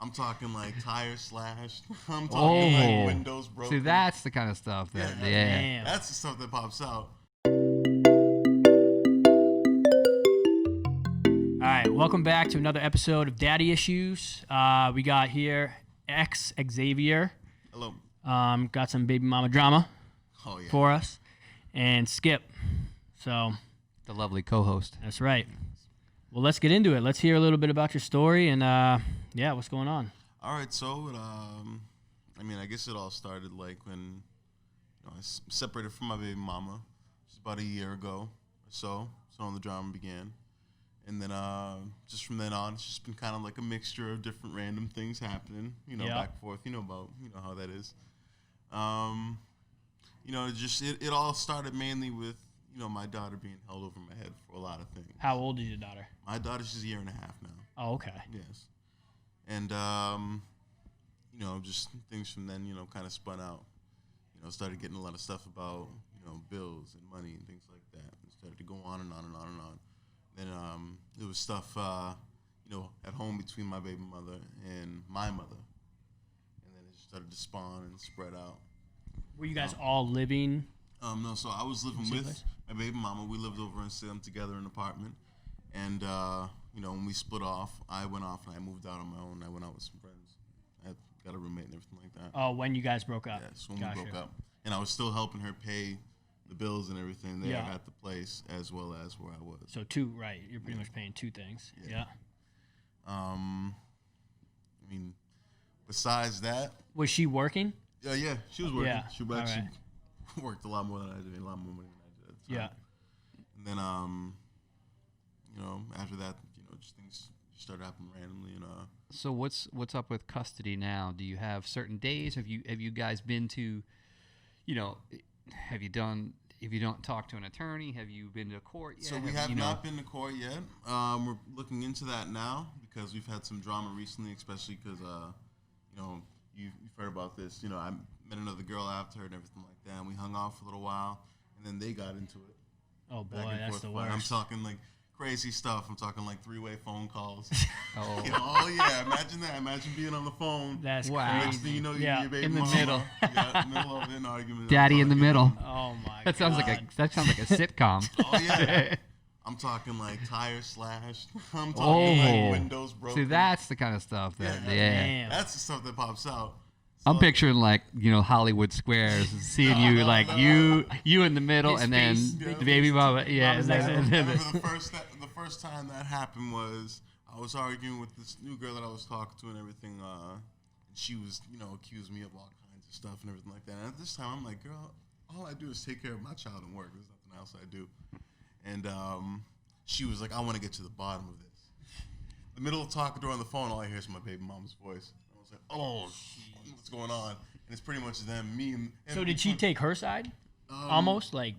I'm talking like tires slashed. I'm talking like windows broken. See, that's the kind of stuff that, That's the stuff that pops out. All right, welcome back to another episode of Daddy Issues. We got here Xavier. Hello. Got some baby mama drama for us, and Skip. So the lovely co-host. That's right. Well, let's get into it. Let's hear a little bit about your story and what's going on. All right, so I guess it all started like when I separated from my baby mama. It was about a year ago or so. So the drama began. And then just from then on, it's just been kind of like a mixture of different random things happening, back and forth, how that is. It all started mainly with, my daughter being held over my head for a lot of things. How old is your daughter? My daughter's just a year and a half now. Oh, okay. Yes. And, just things from then, kind of spun out. Started getting a lot of stuff about, bills and money and things like that. And started to go on and on and on and on. Then there was stuff, at home between my baby mother and my mother. And then it started to spawn and spread out. Were you guys all living? No, so I was living with my baby mama. We lived over in Salem together in an apartment. And, when we split off, I went off and I moved out on my own. I went out with some friends. I got a roommate and everything like that. Oh, when you guys broke up? Yes, when we broke up. And I was still helping her pay the bills and everything there at the place as well as where I was. So two, right. You're pretty much paying two things. Yeah. Besides that. Was she working? Yeah, she was working. Yeah. She actually worked a lot more than I did, a lot more money than I did. So. Yeah. And then, after that, just things started happening randomly. So what's up with custody now? Do you have certain days? Have you guys been to, have you don't talk to an attorney? Have you been to court yet? So we have not been to court yet. We're looking into that now because we've had some drama recently, especially because, you've heard about this. I met another girl after her and everything like that, and we hung out for a little while, and then they got into it. Oh, boy, that's the worst. I'm talking like crazy stuff. I'm talking like three-way phone calls. Imagine that. Imagine being on the phone. That's Next crazy. thing you know, your baby in the mama, middle. In the middle of an argument. Daddy in the middle. Oh my That sounds God. like a sitcom. Oh yeah. I'm talking like tires slashed. I'm talking like windows broken. See, that's the kind of stuff that Damn. That's the stuff that pops out. I'm picturing like Hollywood Squares, seeing you like you in the middle, and then the baby mama, and then the first time that happened was I was arguing with this new girl that I was talking to and everything. And she was accused me of all kinds of stuff and everything like that. And at this time I'm like, girl, all I do is take care of my child and work. There's nothing else I do. And she was like, I want to get to the bottom of this. In the middle of talking to her on the phone, all I hear is my baby mama's voice. I was like, oh, what's going on? And it's pretty much them, me. And so did she take her side? Almost like.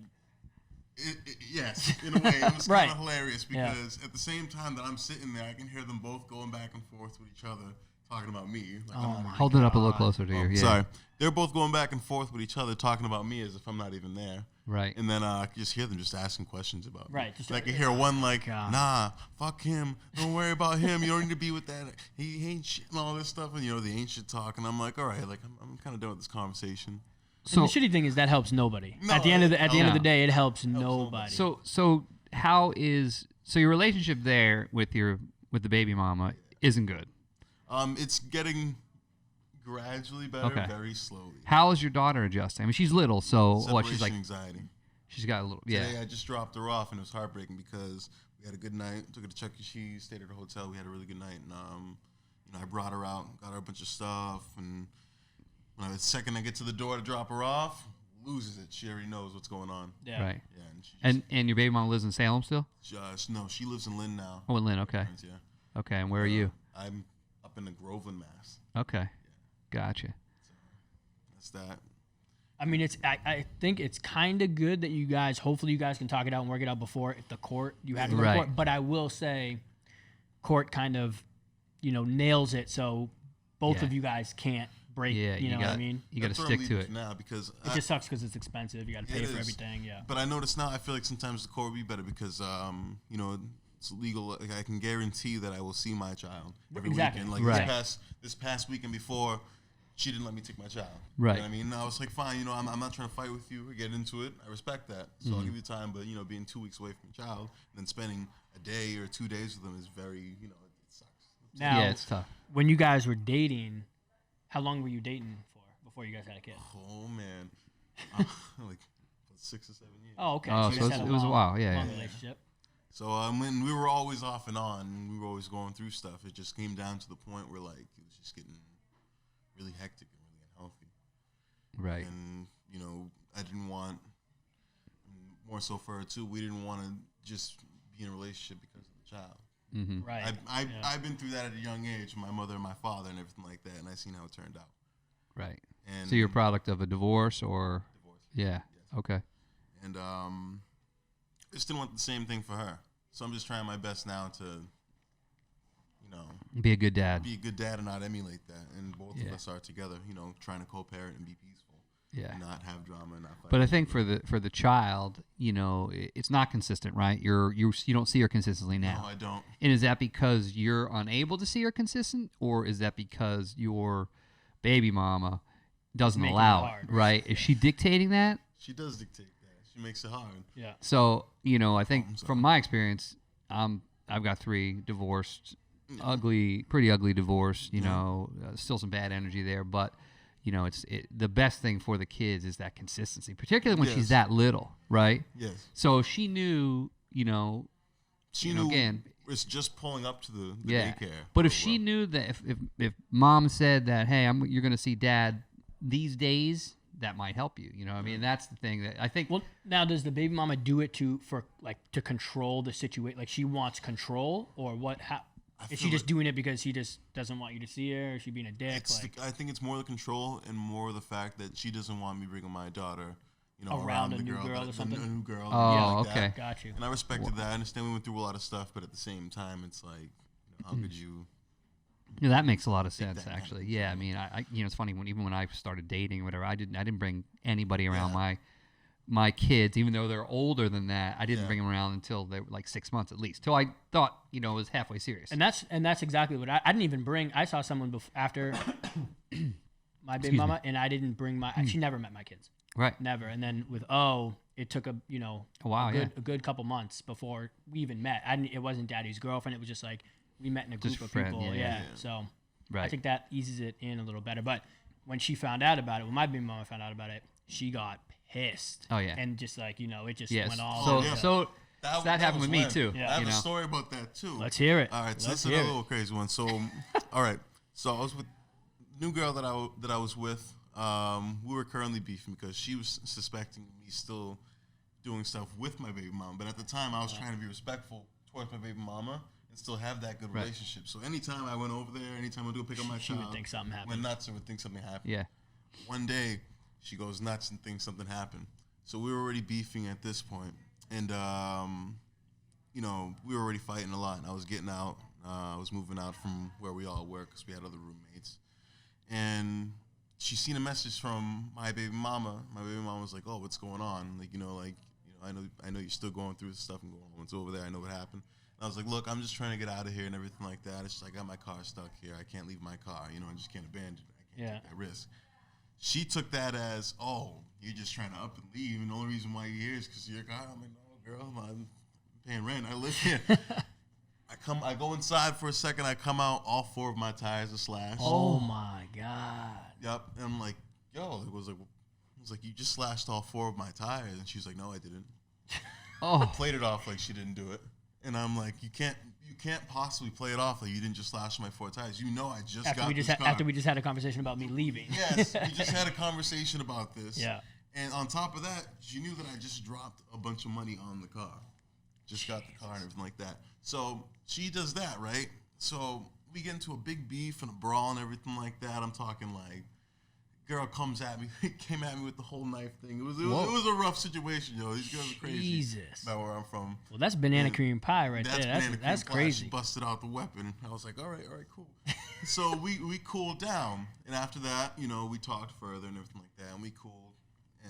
Yes, in a way. It was kind of hilarious because at the same time that I'm sitting there, I can hear them both going back and forth with each other, talking about me. Like, hold it up a little closer to you. Yeah. Sorry. They're both going back and forth with each other, talking about me as if I'm not even there. Right. And then I can just hear them just asking questions about me. Right. Just I can hear one like, nah, fuck him. Don't worry about him. You don't need to be with that. He ain't shit and all this stuff. And, the ain't shit talk. And I'm like, all right, like, I'm kind of done with this conversation. So the shitty thing is that helps nobody. At the end of the day, it helps nobody. So your relationship there with the baby mama isn't good? It's getting gradually better, very slowly. How is your daughter adjusting? I mean, she's little, so she's like anxiety. She's got a little. Today I just dropped her off, and it was heartbreaking because we had a good night. Took her to Chuck E. Cheese, stayed at her hotel. We had a really good night, and I brought her out, got her a bunch of stuff, and the second I get to the door to drop her off, loses it. She already knows what's going on. Yeah. Right. Yeah, and your baby mom lives in Salem still? No, she lives in Lynn now. Oh, in Lynn. Okay. Yeah. Okay, and where are you? I'm up in the Groveland, Mass. Okay. Yeah. Gotcha. So that's that. I mean, I think it's kind of good that hopefully you guys can talk it out and work it out before the court. You have to go to court. But I will say, court kind of, nails it so both of you guys can't break. Yeah, you know what I mean? You got to stick to it now because it just sucks because it's expensive. You got to pay for everything. Yeah. But I notice now. I feel like sometimes the court would be better because it's legal. Like, I can guarantee that I will see my child every Exactly. weekend. Like Right. this past weekend before, she didn't let me take my child. Right. You know what I mean? And I was like, fine, you know, I'm not trying to fight with you or get into it. I respect that. So I'll give you time, but, you know, being 2 weeks away from your child and then spending a day or 2 days with them is very, you know, it sucks. Now, Yeah, it's tough. when you guys were dating, how long were you dating for before you guys had a kid? Oh, man. Like 6 or 7 years. Oh, okay. Oh, you so guys had it was a while. Yeah, long yeah. relationship. So when we were always off and on, and we were always going through stuff, it just came down to the point where, like, it was just getting really hectic and really unhealthy. Right. And, you know, I didn't want, more so for her too, we didn't want to just be in a relationship because of the child. Mm-hmm. Right. I've been through that at a young age, my mother and my father and everything like that, and I've seen how it turned out. Right. And So you're a product of a divorce or? divorce. Yeah. Yes. Okay. And I just didn't want the same thing for her. So I'm just trying my best now to, you know, Be a good dad. be a good dad and not emulate that. And both Yeah. of us are together, you know, trying to co-parent and be peaceful. Yeah. And not have drama and not fight. But I think for the child, you know, it's not consistent, right? You don't see her consistently now. No, I don't. And is that because you're unable to see her consistent, or is that because your baby mama doesn't Making it allow it, hard. right? Is she dictating that? She does dictate that. She makes it hard. Yeah. So, you know, I think I'm sorry. from my experience, I've got 3 divorced, pretty ugly divorce, you know, still some bad energy there, but you know, the best thing for the kids is that consistency, particularly when Yes. she's that little, right? Yes. So if she knew, you know, She you know, knew again, it's just pulling up to the yeah. daycare. But if for a she while. knew that if mom said that, hey, you're going to see dad these days, that might help you. You know, what I mean, that's the thing that I think. Well, now does the baby mama do it to control the situation? Like she wants control, or what? How is she feel just doing it because she just doesn't want you to see her? Is she being a dick? I think it's more the control and more the fact that she doesn't want me bringing my daughter, you know, Around the a new girl or that- something? A new girl. Oh, yeah, like okay. that. Got you. And I respected that. I understand we went through a lot of stuff, but at the same time, it's like, you know, how could you? Yeah, that makes a lot of sense, that actually. happens, Yeah, I mean, I you know, it's funny even when I started dating or whatever, I didn't bring anybody around Yeah. my kids, even though they're older than that. I didn't Yeah. bring them around until they were like 6 months at least, till I thought, you know, it was halfway serious. And that's exactly what I didn't even bring. I saw someone after my baby Excuse mama, and I didn't bring my. She never met my kids, Right. never. And then with it took a A while, a good couple months before we even met. It wasn't daddy's girlfriend. It was just like we met in a group Just of friend, people. yeah, Yeah. yeah, yeah. So I Right. think that eases it in a little better. But when she found out about it, when my baby mama found out about it, she got pissed. Oh, yeah. And just like it just Yes. went all. So over. yeah. so that happened was with me when. too. Yeah. I have you a know. story about that too. Let's hear it. All right, so Let's this is hear another it. little crazy one. So, all right, so I was with new girl that I was with. We were currently beefing because she was suspecting me still doing stuff with my baby mama. But at the time, I was trying to be respectful towards my baby mama and still have that good Right. relationship. So anytime I went over there, anytime I do pick up my She child, would think something happened. went nuts or would think something happened. Yeah. One day, she goes nuts and thinks something happened. So we were already beefing at this point, and you know, we were already fighting a lot. And I was getting out. I was moving out from where we all work because we had other roommates. And she seen a message from my baby mama. My baby mama was like, "Oh, what's going on? Like, I know you're still going through this stuff and going on. What's over there? I know what happened." And I was like, "Look, I'm just trying to get out of here and everything like that. It's just I got my car stuck here. I can't leave my car. You know, I just can't abandon it. I can't take that risk." She took that as, "Oh, you're just trying to up and leave, and the only reason why you're here is because you're your car." I'm like, "No, girl, I'm paying rent. I live here." I go inside for a second. I come out. All 4 of my tires are slashed. Oh my god. Yep. And I'm like, "Yo," it was like, "You just slashed all 4 of my tires," and she's like, "No, I didn't." Oh. Played it off like she didn't do it, and I'm like, "You can't possibly play it off like you didn't just slash my 4 tires. You know, I just After got we this just car." after we just had a conversation about me leaving. Yes, we just had a conversation about this. Yeah. And on top of that, she knew that I just dropped a bunch of money on the car. Just got the car and everything like that. So she does that, right? So we get into a big beef and a brawl and everything like that. I'm talking like, girl comes at me, came at me with the whole knife thing. It was a rough situation, yo. These girls are crazy. Jesus. About where I'm from. Well, that's banana And cream pie right there. banana That's cream pie. crazy. She busted out the weapon. I was like, all right, cool. So we cooled down, and after that, you know, we talked further and everything like that, and we cooled,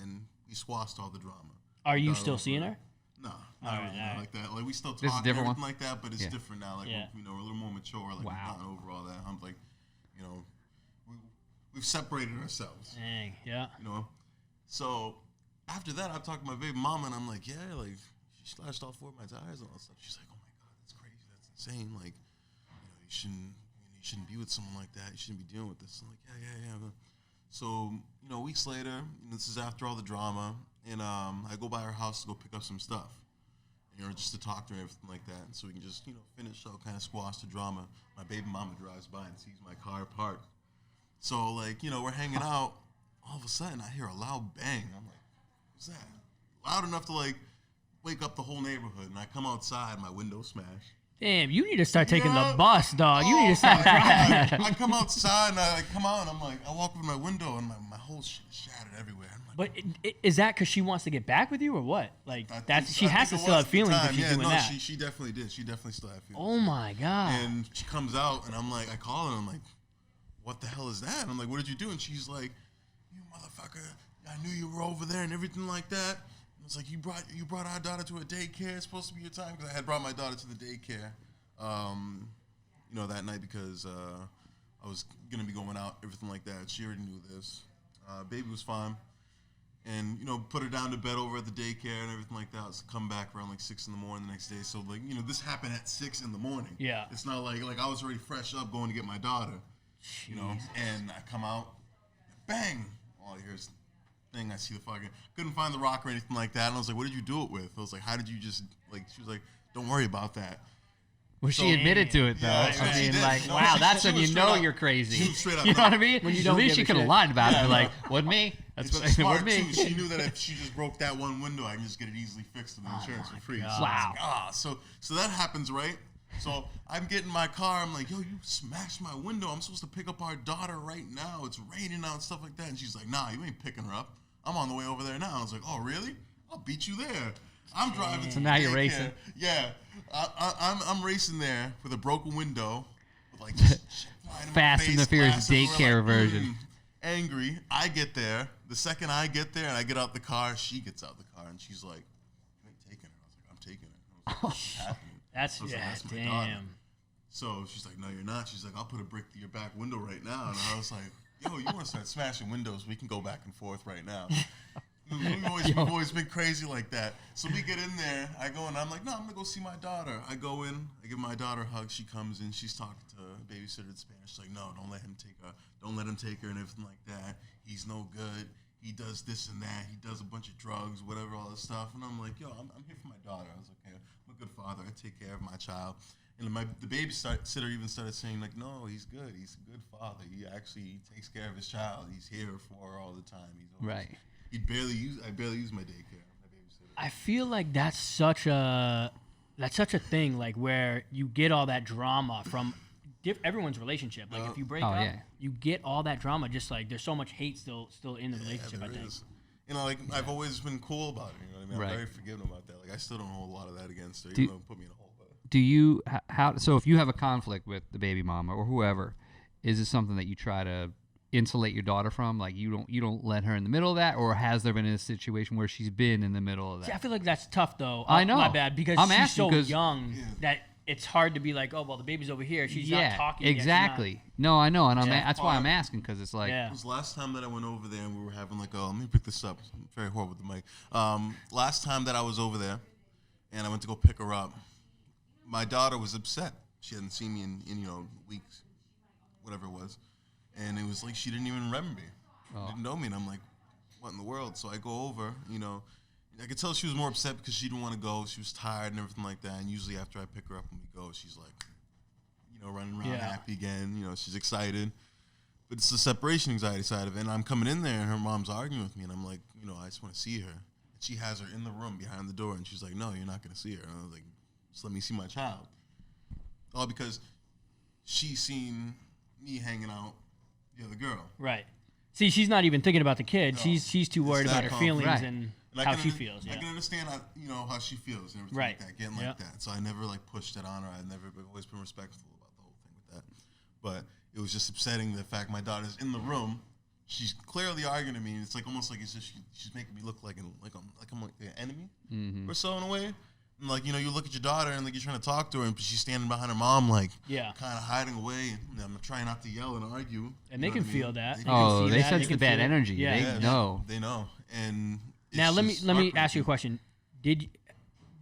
and we squashed all the drama. Are you still seeing her? No, not really like that. Like we still talk This is a and different everything one? like that, but it's different now. Like we're a little more mature. Like we've gotten over all that. I'm like, we've separated ourselves. Dang, yeah. So after that, I talked to my baby mama, and I'm like, yeah, like she slashed all 4 of my tires and all that stuff. She's like, oh my god, that's crazy, that's insane. Like, you shouldn't be with someone like that. You shouldn't be dealing with this. I'm like, yeah. So weeks later, this is after all the drama, and I go by her house to go pick up some stuff, just to talk to her and everything like that, and so we can just finish up, kind of squash the drama. My baby mama drives by and sees my car parked. So like we're hanging out. All of a sudden, I hear a loud bang. I'm like, what's that? Loud enough to, like, wake up the whole neighborhood. And I come outside, my window smashed. Damn, you need to start taking the bus, dog. You need to start driving. I come outside, and I come out, and I'm like, I walk over my window, and my whole shit is shattered everywhere. I'm like, but is that because she wants to get back with you, or what? Like, she has to still have feelings if she's doing that. She definitely did. She definitely still had feelings. Oh, my God. And she comes out, and I'm like, I call her, and I'm like, what the hell is that? And I'm like, what did you do? And she's like, you motherfucker, I knew you were over there and everything like that. And it's like, you brought our daughter to a daycare. It's supposed to be your time, because I had brought my daughter to the daycare, that night, because I was going to be going out, everything like that. She already knew this. Baby was fine. And, put her down to bed over at the daycare and everything like that. I was come back around like 6 in the morning the next day. So, like, this happened at 6 in the morning. Yeah. It's not like I was already fresh up going to get my daughter, and I come out, bang. All I hear is thing. I see the fucking, couldn't find the rock or anything like that. And I was like, what did you do it with? I was like, how did you just, like, she was like, don't worry about that. Well, she admitted to it, though. Yeah, I mean, did. like, wow, that's when you know you're crazy. She was straight up. You know what I mean? When you At don't least give she a could have shit. lied about it. Yeah, Like, wasn't me. That's what I said. Smart Wasn't me. too. She knew that if she just broke that one window, I can just get it easily fixed with insurance for free. So Wow. I was like, so that happens, right? So I'm getting my car. I'm like, yo, you smashed my window. I'm supposed to pick up our daughter right now. It's raining out and stuff like that. And she's like, nah, you ain't picking her up. I'm on the way over there now. I was like, oh, really? I'll beat you there. I'm driving. So now you're racing. Yeah, I'm racing there with a broken window, with like just shit flying in my Fast face, and the Furious glasses, we're daycare like, version. Angry. I get there. The second I get there and I get out the car, she gets out the car and she's like, "You ain't taking her." I was like, "I'm taking her." I was like, "What's happening?" That's, I was like, yeah, "That's my daughter." damn. So she's like, "No, you're not." She's like, "I'll put a brick through your back window right now." And I was like, "Yo, you want to start smashing windows? We can go back and forth right now." We've always been crazy like that. So we get in there. I go and I'm like, no, I'm gonna go see my daughter. I go in. I give my daughter a hug. She comes in. She's talking to a babysitter in Spanish. She's like, no, don't let him take her. Don't let him take her and everything like that. He's no good. He does this and that. He does a bunch of drugs, whatever, all this stuff. And I'm like, yo, I'm here for my daughter. I was like, okay, I'm a good father. I take care of my child. And the babysitter even started saying, like, no, he's good. He's a good father. He actually takes care of his child. He's here for her all the time. He's always, Right. I barely use my daycare. My babysitter. I feel like that's such a thing, like where you get all that drama from everyone's relationship. Like if you break up, you get all that drama. Just like there's so much hate still in the relationship. I think. Is. Like I've always been cool about it. You know what I mean? Right. I'm very forgiving about that. Like I still don't hold a lot of that against her. Even though it put me in a hole. But. Do you so if you have a conflict with the baby mama or whoever, is it something that you try to insulate your daughter from? Like you don't let her in the middle of that, or has there been a situation where she's been in the middle of that? See, I feel like that's tough though. I know. My bad, because I'm she's so asking young that it's hard to be like, oh well, the baby's over here. She's not talking. Exactly. Yet. No, I know, and that's why I'm asking, because it's like It was the last time that I went over there and we were having like, let me pick this up. I'm very horrible with the mic. Last time that I was over there and I went to go pick her up, my daughter was upset. She hadn't seen me in weeks, whatever it was. And it was like she didn't even remember me. Didn't know me. And I'm like, what in the world? So I go over, I could tell she was more upset because she didn't want to go. She was tired and everything like that. And usually after I pick her up and we go, she's like, running around happy again. She's excited. But it's the separation anxiety side of it. And I'm coming in there and her mom's arguing with me. And I'm like, I just want to see her. And she has her in the room behind the door. And she's like, no, you're not going to see her. And I was like, just let me see my child. All because she's seen me hanging out the other girl. Right. See, she's not even thinking about the kid. No, she's too worried about her feelings and how she feels. I can understand how she feels and everything like that, getting like that. So I never pushed it on her. I've always been respectful about the whole thing with that. But it was just upsetting the fact my daughter's in the room she's clearly arguing to me. And it's like almost like it's just she's making me look like I'm like an enemy or so in a way. And like, you know, you look at your daughter and like you're trying to talk to her, and she's standing behind her mom, like kind of hiding away. And I'm trying not to yell and argue. And they can feel that. They sense the bad energy. Yeah. They know. They know. And now let me ask you a question. Did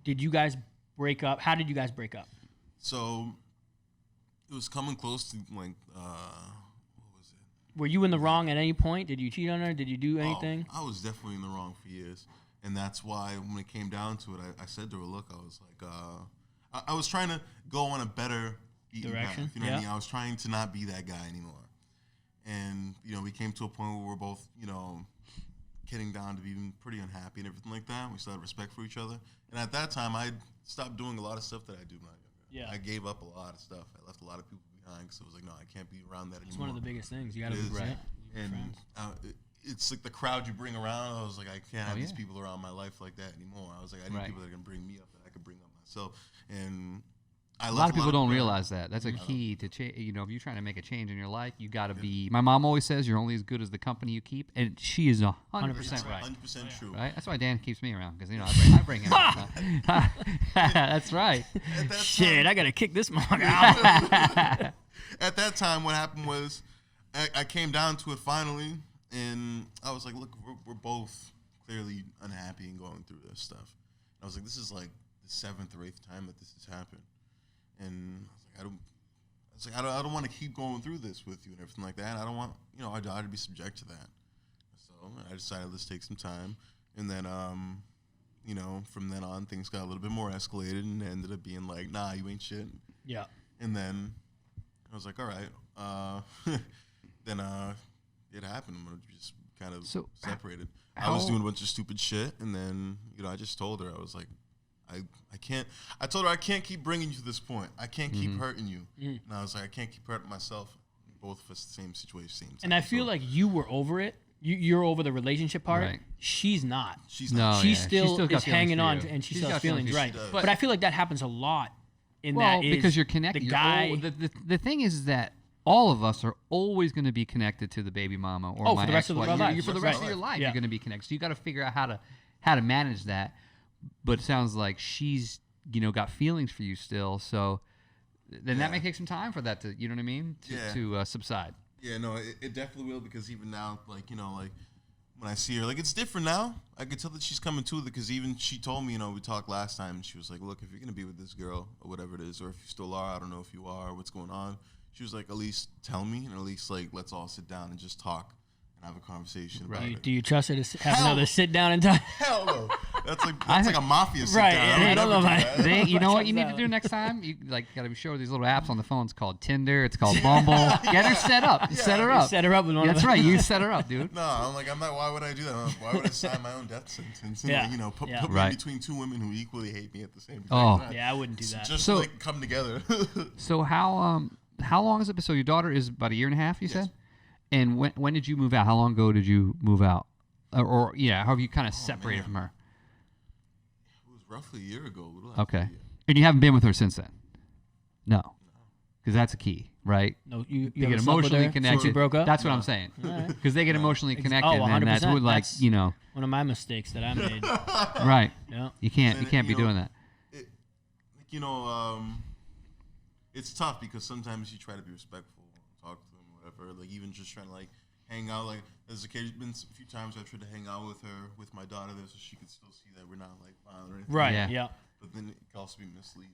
you guys break up? How did you guys break up? So it was coming close to like what was it? Were you in the wrong at any point? Did you cheat on her? Did you do anything? I was definitely in the wrong for years. And that's why when it came down to it, I said to her, look, I was like, I was trying to go on a better direction. Path, you know what I mean? I was trying to not be that guy anymore. And, you know, we came to a point where we're both, you know, getting down to being pretty unhappy and everything like that. We still had respect for each other. And at that time, I stopped doing a lot of stuff that I do when I was younger. I gave up a lot of stuff. I left a lot of people behind because I was like, no, I can't be around that anymore. It's one of the biggest things. You got to be right. And it's like the crowd you bring around. I was like, I can't have these people around my life like that anymore. I was like, I need people that can bring me up, that I can bring up myself. And a lot of people don't realize that. That's a key to change. You know, if you're trying to make a change in your life, you got to be. My mom always says you're only as good as the company you keep, and she is 100% right. 100% true. Right. That's why Dan keeps me around because you know I bring him. That's right. Shit, I gotta kick this mug out. At that time, what happened was, I came down to it finally. And I was like, look, we're both clearly unhappy and going through this stuff. And I was like, this is like the 7th or 8th time that this has happened. And I was like, I don't want to keep going through this with you and everything like that. And I don't want, you know, our daughter to be subject to that. So I decided let's take some time. And then, you know, from then on, things got a little bit more escalated and ended up being like, nah, you ain't shit. Yeah. And then I was like, all right. Then, it happened. We just kind of separated. I was doing a bunch of stupid shit, and then, you know, I just told her, I was like, I can't. I told her I can't keep bringing you to this point. I can't keep hurting you. And I was like, I can't keep hurting myself. Both of us, the same situation, same time. And I feel like you were over it. You're over the relationship part. Right. She's not. She's not. She still is hanging on, and she still has feelings. Right. But I feel like that happens a lot. Because you're connected. The guy. The thing is that all of us are always going to be connected to the baby mama or my for the rest of ex-wife. our lives. For the rest of your life, you're going to be connected. So you got to figure out how to manage that. But it sounds like she's, you know, got feelings for you still. So then that may take some time for that to, you know what I mean, to subside. Yeah, no, it definitely will, because even now, like, you know, like when I see her, like, it's different now. I could tell that she's coming to it, because even she told me, you know, we talked last time, and she was like, look, if you're going to be with this girl or whatever it is, or if you still are, I don't know if you are, what's going on. She was like, at least tell me, and at least, like, let's all sit down and just talk and have a conversation about it. Do you trust her to have another sit down and talk? Hell no. That's like a mafia sit down. Yeah, I don't know about that. You know what you need to do next time? You got to be sure these little apps on the phone. It's called Tinder. It's called Bumble. Get her set up. Set her up. Set her up with one of them. That's right. You set her up, dude. No, I'm like, why would I do that? Why would I sign my own death sentence and like, you know, put me between two women who equally hate me at the same time? Yeah, I wouldn't do that. Just so like come together. So how long has it been? So your daughter is about 1.5 years, you said? And when did you move out? How long ago did you move out? Or how have you kind of separated from her? It was roughly a year ago. Okay. And you haven't been with her since then? No. Because that's a key, right? No, you get emotionally connected. So you broke up? That's what I'm saying. Because they get emotionally connected, and that's what, like, that's you know. One of my mistakes that I made. Right. Yeah. You can't be doing that. You know, it's tough because sometimes you try to be respectful, talk to them, whatever. Like even just trying to like hang out. Like there's been a few times I tried to hang out with her, with my daughter there, so she could still see that we're not like violent or anything. Right. Yeah. But then it can also be misleading.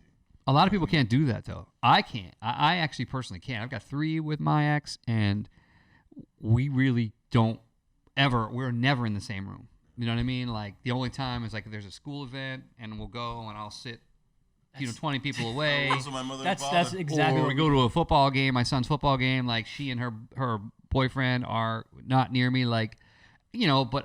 A lot of people can't do that though. I can't. I actually personally can't. I've got 3 with my ex, and we really don't ever. We're never in the same room. You know what I mean? Like the only time is like if there's a school event, and we'll go, and I'll sit 20 people away. That's exactly. Or we go to a football game, my son's football game. Like she and her boyfriend are not near me. Like, but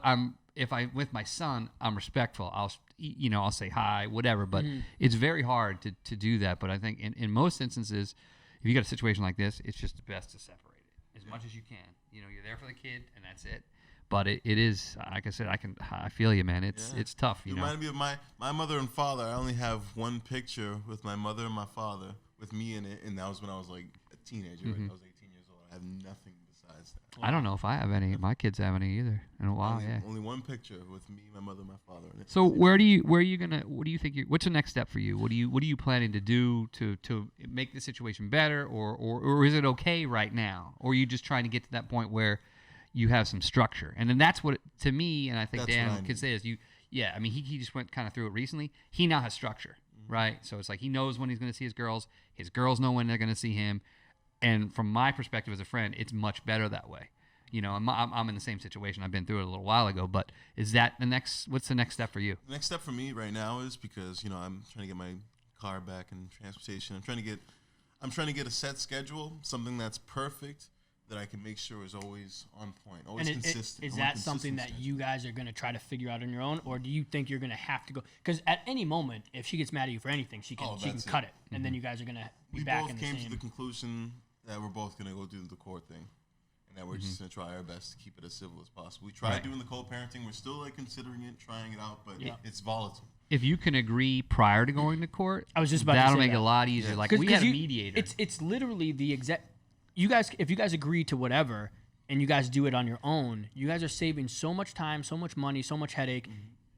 if I'm with my son, I'm respectful. I'll say hi, whatever. But it's very hard to do that. But I think in most instances, if you got a situation like this, it's just best to separate it as much as you can. You're there for the kid, and that's it. But it is, like I said, I feel you, man. It's tough. You reminded me of my mother and father. I only have one picture with my mother and my father with me in it, and that was when I was like a teenager. Right? I was 18 years old. I have nothing besides that. I don't know if I have any. My kids have any either in a while. Only one picture with me, my mother, my father. So where are you gonna? What do you think? What's the next step for you? What are you planning to do to make the situation better, or is it okay right now, or are you just trying to get to that point where you have some structure? And then that's what to me, and I think Dan can say is you. Yeah, I mean he just went kind of through it recently. He now has structure, right? So it's like he knows when he's going to see his girls. His girls know when they're going to see him. And from my perspective as a friend, it's much better that way. You know, I'm in the same situation. I've been through it a little while ago. But is that the next? What's the next step for you? The next step for me right now is because I'm trying to get my car back and transportation. I'm trying to get a set schedule, something that's perfect that I can make sure is always on point, always consistent. Is that something that you guys are going to try to figure out on your own, or do you think you're going to have to go? Because at any moment, if she gets mad at you for anything, she can cut it, and then you guys are going to be back in the same. We both came to the conclusion that we're both going to go do the court thing, and that we're just going to try our best to keep it as civil as possible. We tried doing the co-parenting. We're still considering it, trying it out, but it's volatile. If you can agree prior to going to court, I was just about that'll to say make it a lot easier. Yeah. Like we had a mediator. It's literally the exact. If you guys agree to whatever and you guys do it on your own, you guys are saving so much time, so much money, so much headache.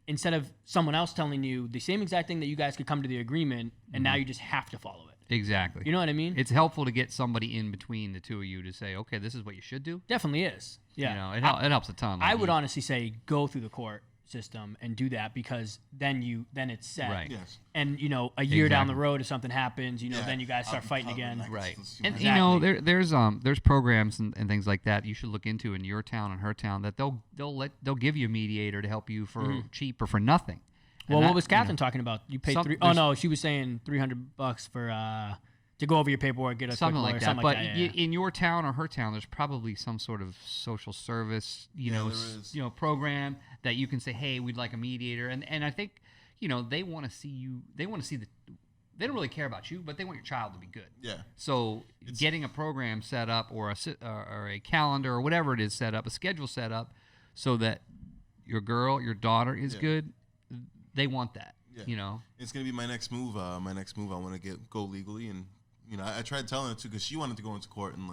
Instead of someone else telling you the same exact thing that you guys could come to the agreement, and now you just have to follow it. Exactly. You know what I mean? It's helpful to get somebody in between the two of you to say, okay, this is what you should do. Definitely is. Yeah. You know, it helps a ton. I would honestly say go through the court system and do that, because then it's set. Right. Yes. And a year down the road, if something happens, then you guys start fighting again. Right. And there's programs and things like that you should look into in your town and her town that they'll give you a mediator to help you for cheap or for nothing. Well, what was Catherine talking about? You paid she was saying $300 for to go over your paperwork, get a something quick like lawyer, that. But in your town or her town, there's probably some sort of social service, program that you can say, hey, we'd like a mediator, and I think, they want to see you. They want to see they don't really care about you, but they want your child to be good. Yeah. So getting a program set up or a calendar or whatever it is set up, a schedule set up, so that your daughter is good. They want that. Yeah. It's gonna be my next move. I want to go legally, and I tried telling her too, because she wanted to go into court and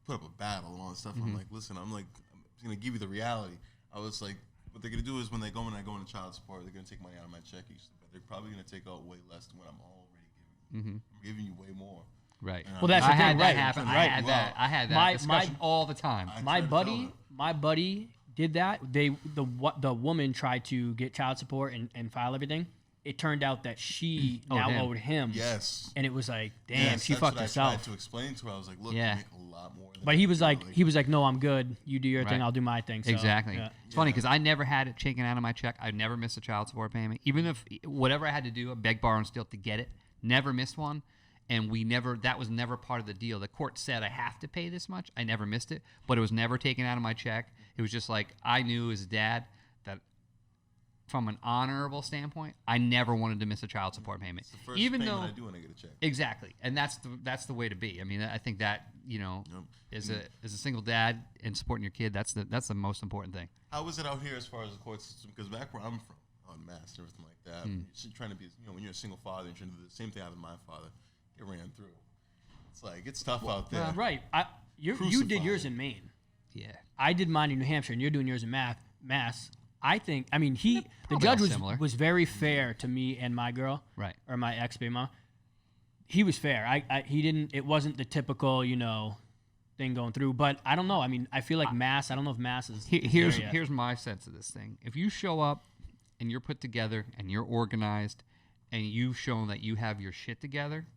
put up a battle and all that stuff. I'm like, listen, I'm just gonna give you the reality. I was like, what they're gonna do is when I go into child support, they're gonna take money out of my check, but they're probably gonna take out way less than what I'm already giving. I'm giving you way more. Right. Well, that's the thing. Had that right. happen. Right. I had that discussion all the time. My buddy did that. The woman tried to get child support and file everything. It turned out that she owed him. Yes. And it was like, damn, she fucked herself. I tried to explain to her. I was like, look, you make a lot more than But he was like, no, I'm good. You do your thing, I'll do my thing. So, exactly. Yeah. It's funny because I never had it taken out of my check. I never missed a child support payment. Even if whatever I had to do, I beg, borrow, and steal to get it, never missed one. And that was never part of the deal. The court said I have to pay this much. I never missed it, but it was never taken out of my check. It was just like I knew as a dad that from an honorable standpoint, I never wanted to miss a child support payment. It's the first payment I do when I get a check. Exactly, and that's the way to be. I mean, I think that as a single dad and supporting your kid, that's the most important thing. How was it out here as far as the court system? Because back where I'm from, on Mass and everything like that, you're trying to be, when you're a single father, you're trying to do the same thing I did with my father. It ran through. It's like it's tough out there. Right. You did yours in Maine. Yeah. I did mine in New Hampshire, and you're doing yours in Mass. The judge was very fair to me and my girl, right, or my ex-baby mom. He was fair. He didn't. It wasn't the typical, thing going through. But I don't know. I mean, I feel like Mass. I don't know if Mass is. Here's my sense of this thing. If you show up and you're put together and you're organized and you've shown that you have your shit together,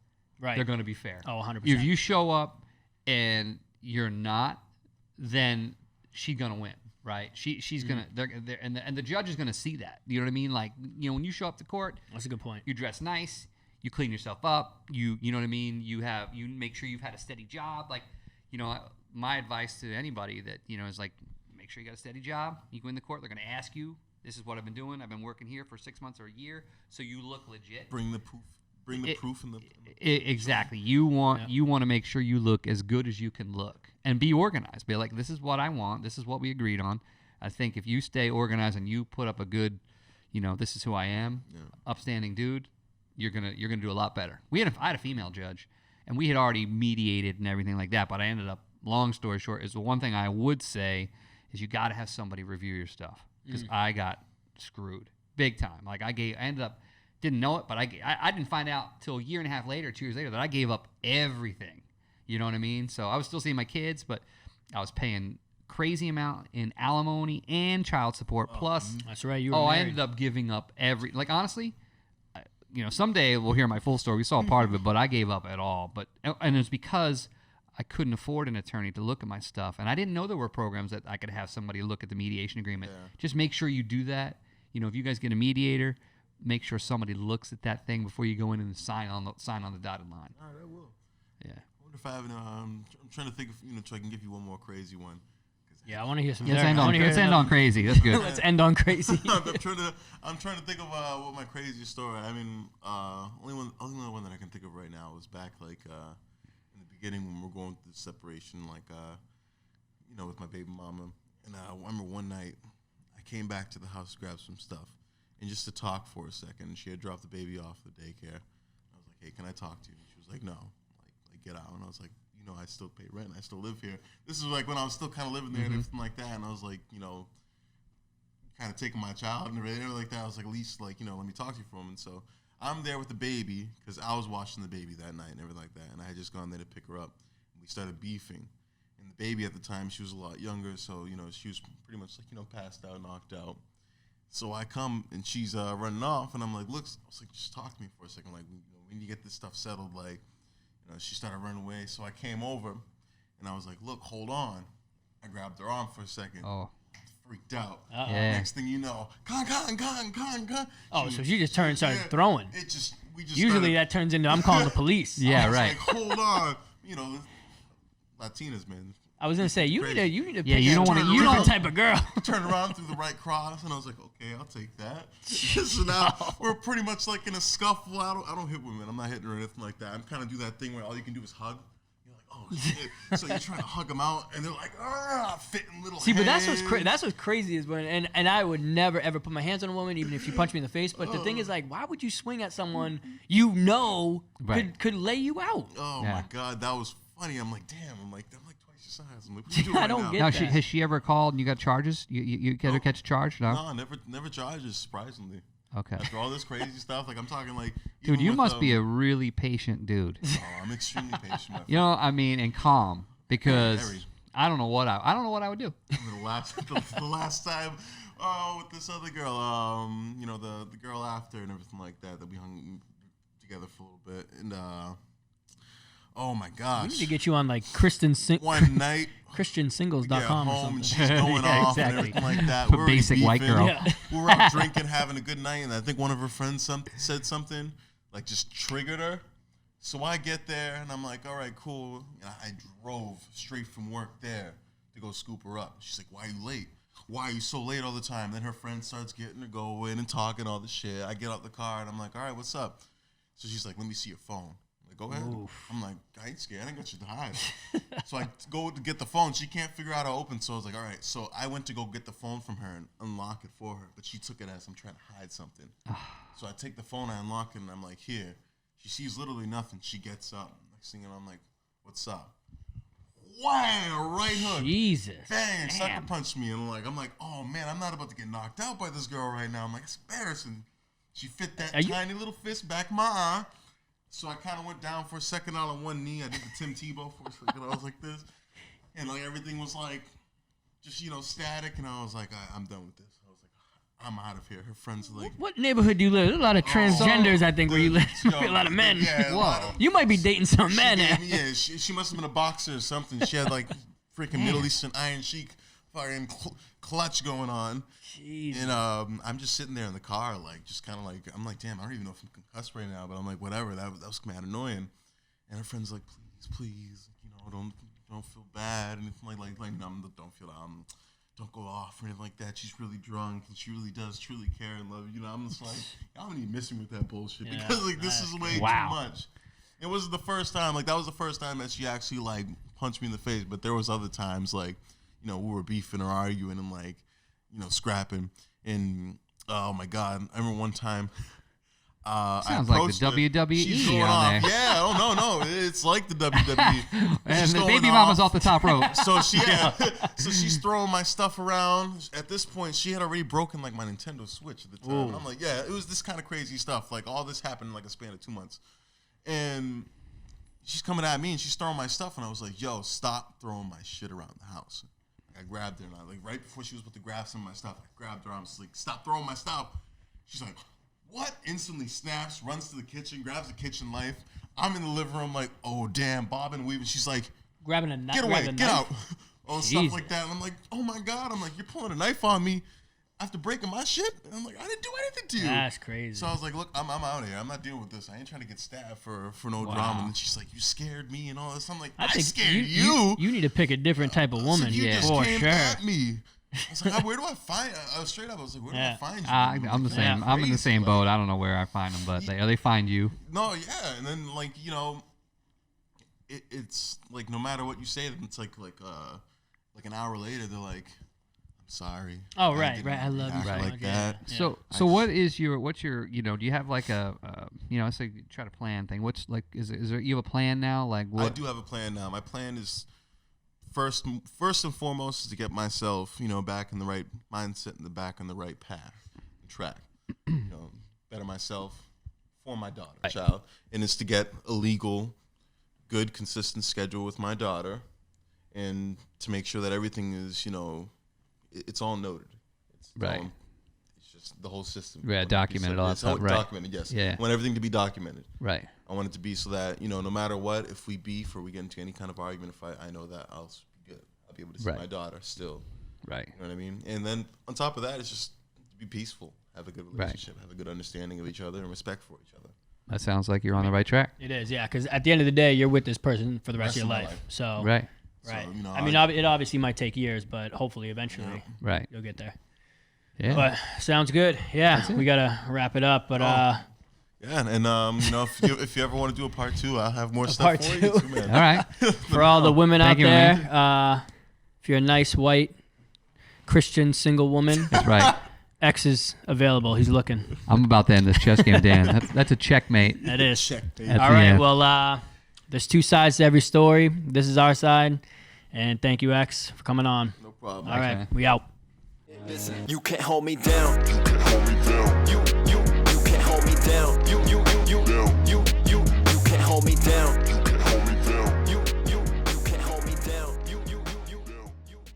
right, they're going to be fair. Oh, 100%. If you show up and you're not, then she's going to win. Right, she's gonna, and the judge is gonna see that. You know what I mean? Like, when you show up to court, that's a good point. You dress nice, you clean yourself up, you know what I mean. You make sure you've had a steady job. Like, my advice to anybody that is like, make sure you got a steady job. You go in the court, they're gonna ask you, this is what I've been doing. I've been working here for 6 months or a year, so you look legit. Bring the proof. Proof in the exactly. You want to make sure you look as good as you can look and be organized. Be like, this is what I want. This is what we agreed on. I think if you stay organized and you put up a good, this is who I am, upstanding dude, you're gonna do a lot better. I had a female judge, and we had already mediated and everything like that. But I ended up long story short, is the one thing I would say is you got to have somebody review your stuff, because I got screwed big time. Like I ended up, didn't know it, but I didn't find out till a year and a half later, 2 years later, that I gave up everything. You know what I mean? So I was still seeing my kids, but I was paying crazy amount in alimony and child support. Plus, that's right. You were married. I ended up giving up honestly, someday we'll hear my full story. We saw a part of it, but I gave up at all. And it's because I couldn't afford an attorney to look at my stuff, and I didn't know there were programs that I could have somebody look at the mediation agreement. Yeah. Just make sure you do that. If you guys get a mediator, make sure somebody looks at that thing before you go in and sign on the dotted line. All right, I will. Yeah. I wonder if I have. I'm trying to think of so I can give you one more crazy one. Yeah, I want to hear some. Let's end on crazy. That's good. Let's end on crazy. I'm trying to think of what my crazy story. I mean, only one that I can think of right now was back in the beginning when we were going through the separation, with my baby mama. And I remember one night I came back to the house to grab some stuff, and just to talk for a second. She had dropped the baby off at the daycare. I was like, "Hey, can I talk to you?" And she was like, "No, like get out." And I was like, I still pay rent. I still live here. This is like when I was still kind of living there and everything like that. And I was like, kind of taking my child and everything like that. I was like, at least let me talk to you for a moment. So I'm there with the baby because I was watching the baby that night and everything like that. And I had just gone there to pick her up. And we started beefing. And the baby at the time, she was a lot younger. So, she was pretty much passed out, knocked out. So I come and she's running off. And I'm like, look, I was like, just talk to me for a second. Like, when you get this stuff settled, she started running away, so I came over, and I was like, look, hold on. I grabbed her arm for a second. Oh. Freaked out. Yeah. Next thing you know, con. Oh, so she just started throwing. We just Usually that turns into, I'm calling the police. Yeah, right. Like, hold on. Latinas, man. I was gonna say you need to yeah, you don't want to you know type of girl. Turn around through the right cross, and I was like, okay, I'll take that. So now we're pretty much like in a scuffle. I don't hit women. I'm not hitting her or anything like that. I'm kind of do that thing where all you can do is hug. You're like, oh shit. So you're trying to hug them out, and they're like, fitting little. See, hands. But that's what's crazy is when and I would never ever put my hands on a woman, even if she punched me in the face. But the thing is, why would you swing at someone could lay you out? Oh my god, that was funny. I'm like, damn. I'm like twice your size. I'm like, what you doing I don't right get now? that. Has she ever called and you got charges? You get her catch a charge? No, never charges. Surprisingly. Okay. After all this crazy stuff, I'm talking dude, you must be a really patient dude. Oh, I'm extremely patient. My friend. And calm, because I don't know what I would do. The last time, with this other girl, the girl after and everything like that we hung together for a little bit, and oh my gosh, we need to get you on one night. ChristianSingles.com or something. And she's going off and everything like that. We're basic white girl. Yeah. We were out drinking, having a good night, and I think one of her friends said something, just triggered her. So I get there, and I'm like, all right, cool. And I drove straight from work there to go scoop her up. She's like, why are you late? Why are you so late all the time? Then her friend starts getting her going and talking all this shit. I get out the car, and I'm like, all right, what's up? So she's like, let me see your phone. Go ahead. Oof. I'm like, I ain't scared. I ain't got shit to hide. So I go to get the phone. She can't figure out how to open. So I was like, all right. So I went to go get the phone from her and unlock it for her. But she took it as I'm trying to hide something. So I take the phone, I unlock it, and I'm like, here. She sees literally nothing. She gets up. Next thing, I'm like, what's up? Wham! Right hook. Jesus. Bang! Sucker punched me. And I'm like, oh man, I'm not about to get knocked out by this girl right now. I'm like, it's embarrassing. She fit that tiny little fist back my arm. So I kind of went down for a second out on one knee. I did the Tim Tebow for a second. I was like this. And everything was just, static. And I was like, I'm done with this. I was like, I'm out of here. Her friends are like. What neighborhood do you live? There's a lot of transgenders, I think, where you live. A lot of men. Yeah, whoa. You might be dating some men. Yeah, she must have been a boxer or something. She had freaking Middle Eastern Iron Sheik fucking clutch going on. Jeez. And I'm just sitting there in the car, just kind of I'm like, damn, I don't even know if I'm concussed right now, but I'm like, whatever. That was mad annoying. And her friend's like, please, don't feel bad, and it's don't feel don't go off or anything like that. She's really drunk, and she really does truly care and love you. I'm just like, y'all don't even miss me with that bullshit because this is way too much. It was the first time, that was the first time that she actually punched me in the face. But there was other times we were beefing or arguing and scrapping. And oh my god, I remember one time Sounds like the WWE on there. Yeah, oh no, it's like the WWE. And the baby mama's off the top rope. So so she's throwing my stuff around. At this point, she had already broken like my Nintendo Switch at the time. And I'm like, yeah, it was this kind of crazy stuff. Like all this happened in like a span of 2 months, and she's coming at me and she's throwing my stuff, and I was like, yo, stop throwing my shit around the house. I grabbed her and I like right before she was about to grab some of my stuff, I grabbed her. I was like, stop throwing my stuff. She's like, what? Instantly snaps, runs to the kitchen, grabs a kitchen knife. I'm in the living room like, oh damn, bob and weave. And she's like, grabbing a knife. Get away, get out. All stuff like that. And I'm like, oh my God. I'm like, you're pulling a knife on me after breaking my shit? And I'm like, I didn't do anything to you. That's crazy. So I was like, look, I'm out of here. I'm not dealing with this. I ain't trying to get stabbed for no drama. And she's like, you scared me and all this. I'm like, I scared you. You need to pick a different type of woman. You just came at me. I was like, where do I find? I was straight up. I was like, where do I find you? I'm the same. I'm in the same boat. I don't know where I find them, but they find you. No, yeah, and then like it's like no matter what you say, it's like an hour later they're like, I'm sorry. Oh right. I love you like that. Yeah. So what's your do you have like a I say try to plan thing. What's like is there you have a plan now? Like what? I do have a plan now. My plan is. First and foremost is to get myself, back in the right mindset and back on the right path, track. Better myself for my daughter, child, and it's to get a legal, good, consistent schedule with my daughter, and to make sure that everything is, it's all noted. It's right. It's just the whole system. Yeah, documented all that stuff. Right. Documented, yes. Yeah. I want everything to be documented. Right. I want it to be so that, no matter what, if we beef or we get into any kind of argument, I know that I'll be good. I'll be able to see my daughter still. Right. You know what I mean? And then on top of that, it's just to be peaceful, have a good relationship, have a good understanding of each other and respect for each other. That sounds like you're on the right track. It is, yeah, because at the end of the day, you're with this person for the rest of your life. So right. Right. So, it obviously might take years, but hopefully eventually you'll get there. Yeah. But sounds good. Yeah, we got to wrap it up, but yeah, and if you ever want to do a part 2, I'll have more stuff for you too, man. All right. For all the women out there, if you're a nice white Christian single woman, that's right. X is available. He's looking. I'm about to end this chess game, Dan. That's a checkmate. That is. Checkmate. All right. Well, there's 2 sides to every story. This is our side, and thank you, X, for coming on. No problem. All right, we out. You can't hold me down. You can't hold me down. You can't hold me down.